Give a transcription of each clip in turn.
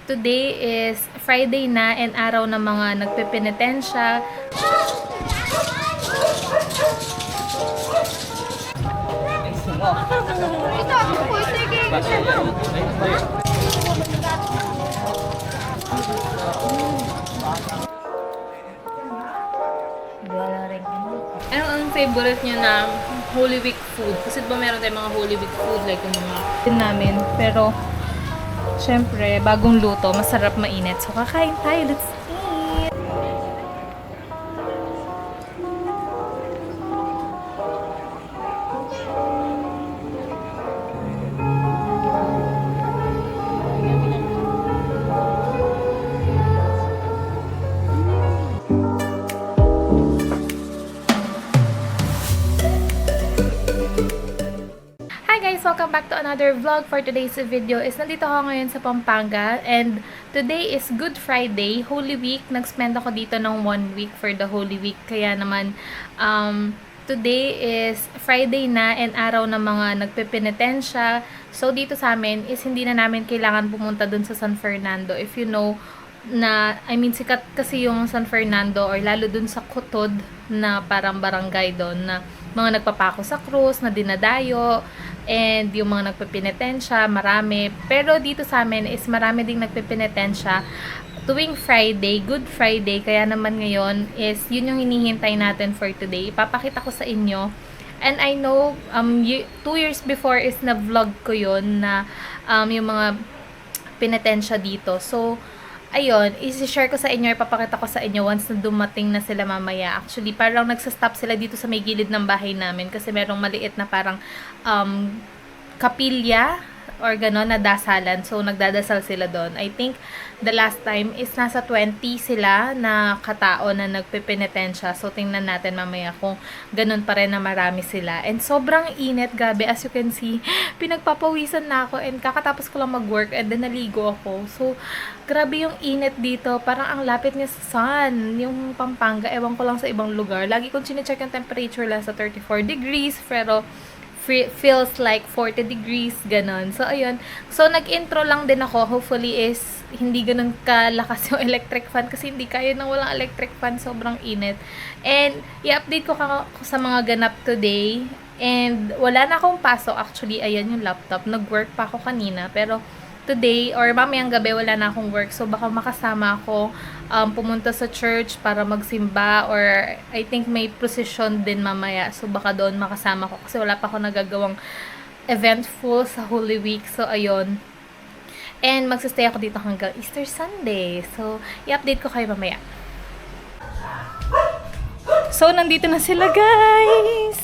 Today is Friday na and araw ng mga nagpepenitensya. Ano ang favorite niyo na Holy Week food? Kasi diba meron tayong mga Holy Week food like yung mga namin. Pero syempre, bagong luto, masarap mainit. So kakain tayo. Let's eat! Welcome back to another vlog. For today's video is nandito ako ngayon sa Pampanga and today is Good Friday, Holy Week. Nag-spend ako dito ng 1 week for the Holy Week. Kaya naman today is Friday na and araw ng mga nagpepenitensya. So dito sa amin is hindi na namin kailangan pumunta dun sa San Fernando. If you know na, sikat kasi yung San Fernando or lalo dun sa Kutod na parang barangay doon na mga nagpapako sa krus, na dinadayo, and yung mga nagpipinitensya, marami. Pero dito sa amin is marami ding nagpipinitensya tuwing Friday, Good Friday. Kaya naman ngayon is yun yung hinihintay natin for today. Ipapakita ko sa inyo. And I know, 2 years before is na-vlog ko yun na yung mga pinitensya dito. So, ayun, isi-share ko sa inyo, ipapakita ko sa inyo once na dumating na sila mamaya. Actually, parang nagsastop sila dito sa may gilid ng bahay namin kasi merong maliit na parang kapilya or gano'n na dasalan. So, nagdadasal sila doon. I think the last time is nasa 20 sila na katao na nagpipinitensya. So, tingnan natin mamaya kung ganun pa rin na marami sila. And sobrang init, gabi. As you can see, pinagpapawisan na ako and kakatapos ko lang mag-work and then naligo ako. So, grabe yung init dito. Parang ang lapit niya sa sun. Yung Pampanga, ewan ko lang sa ibang lugar. Lagi kong chinecheck yung temperature lang sa 34 degrees. Pero, feels like 40 degrees, ganon. So, ayun. So, nag-intro lang din ako. Hopefully is hindi ganun kalakas yung electric fan kasi hindi kaya nang walang electric fan. Sobrang init. And, i-update ko sa mga ganap today. And, wala na akong pasok. Actually, ayan yung laptop. Nag-work pa ako kanina. Pero, today, or mamayang gabi, wala na akong work. So, baka makasama ako pumunta sa church para magsimba or I think may procession din mamaya. So, baka doon makasama ko kasi wala pa ako nagagawang eventful sa Holy Week. So, ayun. And, magsistay ako dito hanggang Easter Sunday. So, i-update ko kayo mamaya. So, nandito na sila, guys!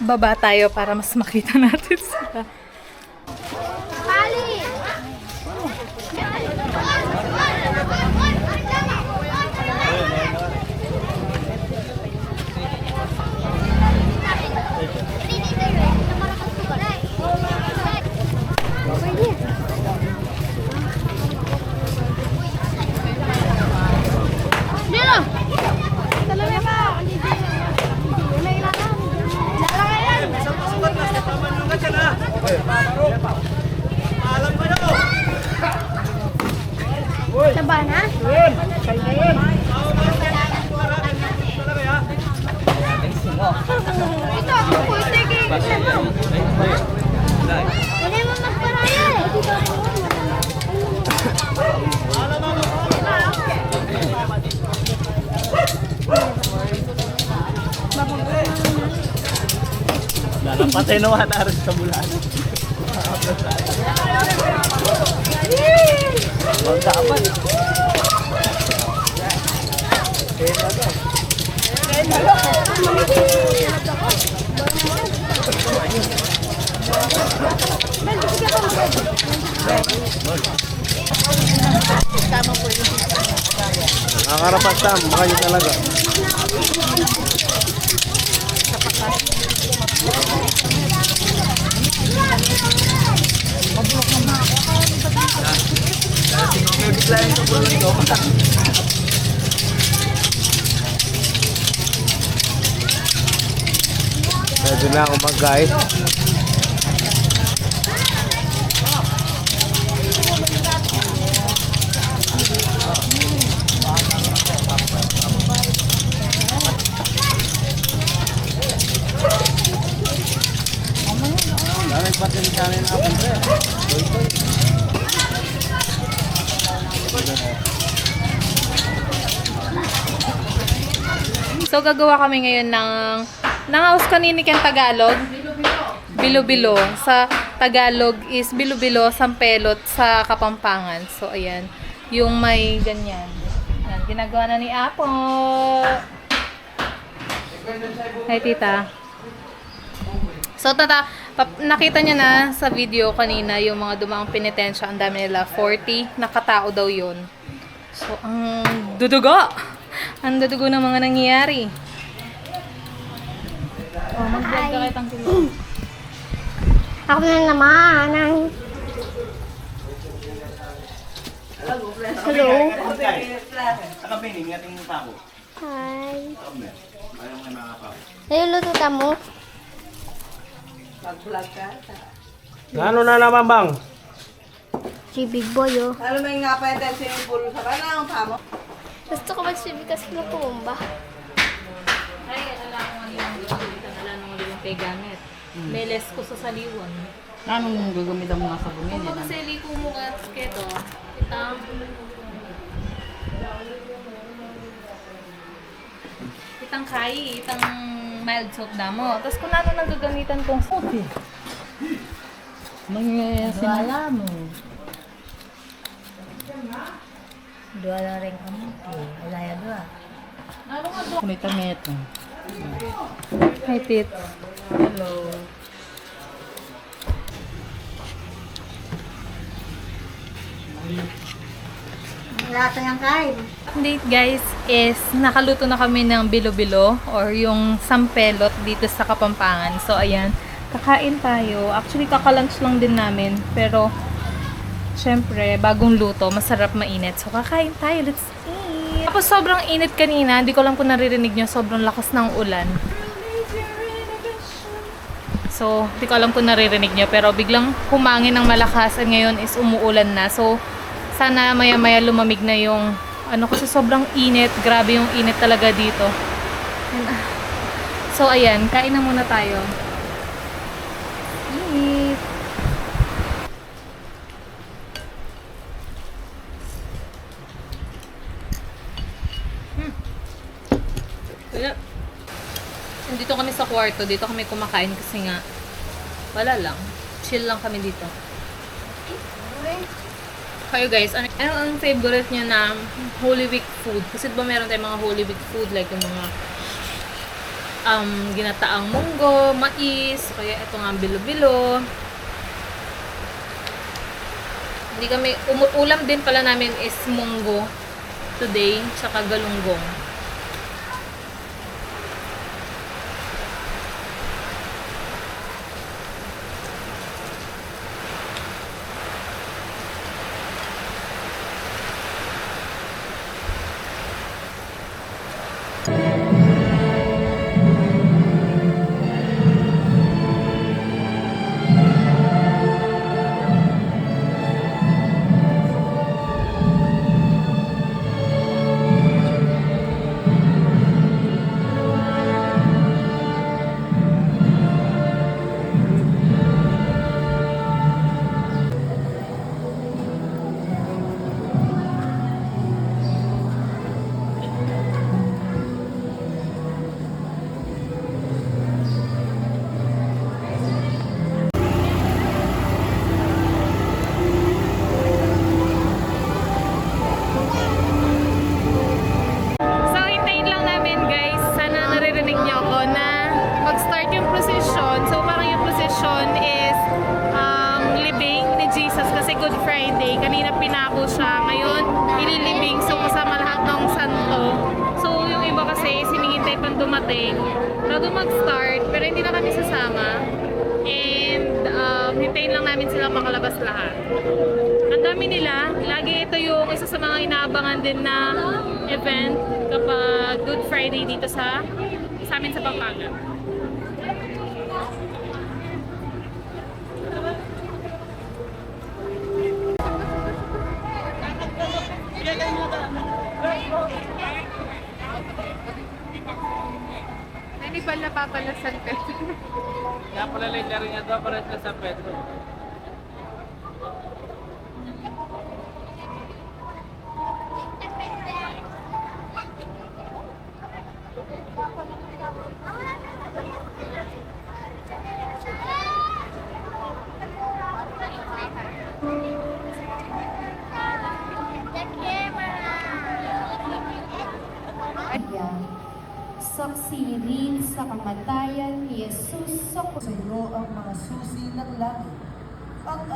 Baba tayo para mas makita natin sila. Taba na? Ito, ako po. Ito yung kaya mo. Wala mo magparaya eh. Patay na wala sa bulan. Dapat. Nakakarapat tam, baka yun talaga. Pwede na ako mag-guide. Dami pa din sa amin ako. So, gagawa kami ngayon ng nangaus kanini ken Tagalog. Bilo-bilo. Sa Tagalog is bilo-bilo, sampelot sa Kapampangan. So, ayan. Yung may ganyan. Ayan, ginagawa na ni Apo. Hi, tita. So, nakita niya na sa video kanina yung mga dumaang penitensya. Ang dami nila. 40. Nakatao daw yun. So, ang dudugo. Ang dudugo ng mga nangyayari. Oh, mag-vlog ka kitang kilo. Ako na naman. Hello. Saka pining, ating pa ako. Hi. Ayaw nga nakapa. Niluluto ka mo? Ano na naman bang? Si Big Boy, oh. Ano may nga pa yung swimming pool sa kanang pamo? Gusto ko mag-swimming kasi napumba. Ay, alam mo yung kay gamit. Meles ko sa saliwan. Anong gagamitan mo nga sa bumili? Kung kasi liko mo ka keto, itang kai, itang mild soap damo. Tapos kung ano nang gagamitan kong soap eh. Wala mo. Dua na rin kami. Wala ya dua. May tamit. Hi, Tit. Hello. Wala ka ng kain. Date guys is nakaluto na kami ng bilo-bilo or yung sampelot dito sa Kapampangan. So ayan, kakain tayo. Actually kakalunch lang din namin pero syempre bagong luto, masarap mainit. So kakain tayo, let's eat. Tapos sobrang init kanina, hindi ko lang kung naririnig nyo, sobrang lakas ng ulan. So hindi ko alam kung naririnig nyo pero biglang humangin ng malakas at ngayon is umuulan na. So sana maya-maya lumamig na yung ano kasi sobrang init. Grabe yung init talaga dito. So ayan, kain na muna tayo. Eat. Kaya, dito kami sa kwarto. Dito kami kumakain kasi nga wala lang. Chill lang kami dito. Kayo guys, ano ang favorite niyo na Holy Week food? Kasi ba meron tayong mga Holy Week food like yung mga ginataang munggo, mais, kaya ito nga bilo-bilo. Hindi kami, ulam din pala namin is munggo today, tsaka galunggong. So, hintayin lang namin guys. Sana naririnig niyo ako na mag-start yung procession. So, parang yung procession is libing ni ni Jesus kasi Good Friday. Kanina pinako siya. Ngayon, ililibing. So, kasama lahat ng santo. So, yung iba kasi sinihintay pang dumating bago mag-start. Pero hindi na kami sasama. And, hintayin lang namin sila makalabas lahat. Ang dami nila. Lagi ito yung isa sa mga inaabangan din na event kapag Good Friday dito sa amin sa Pampanga. Nanibal na papala San Pedro. Kaya pala lang rin niya doon para sa San Pedro. Saksi rin sa kamatayan ni Jesus sa Sa iyo ang mga susi ng langit. Ang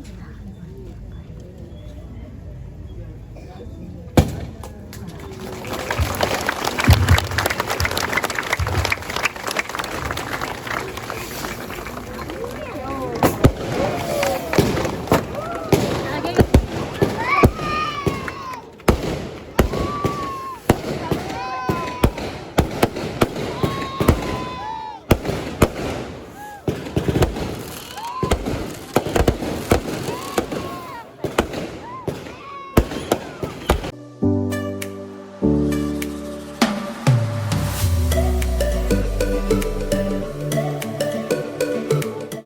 Ayan.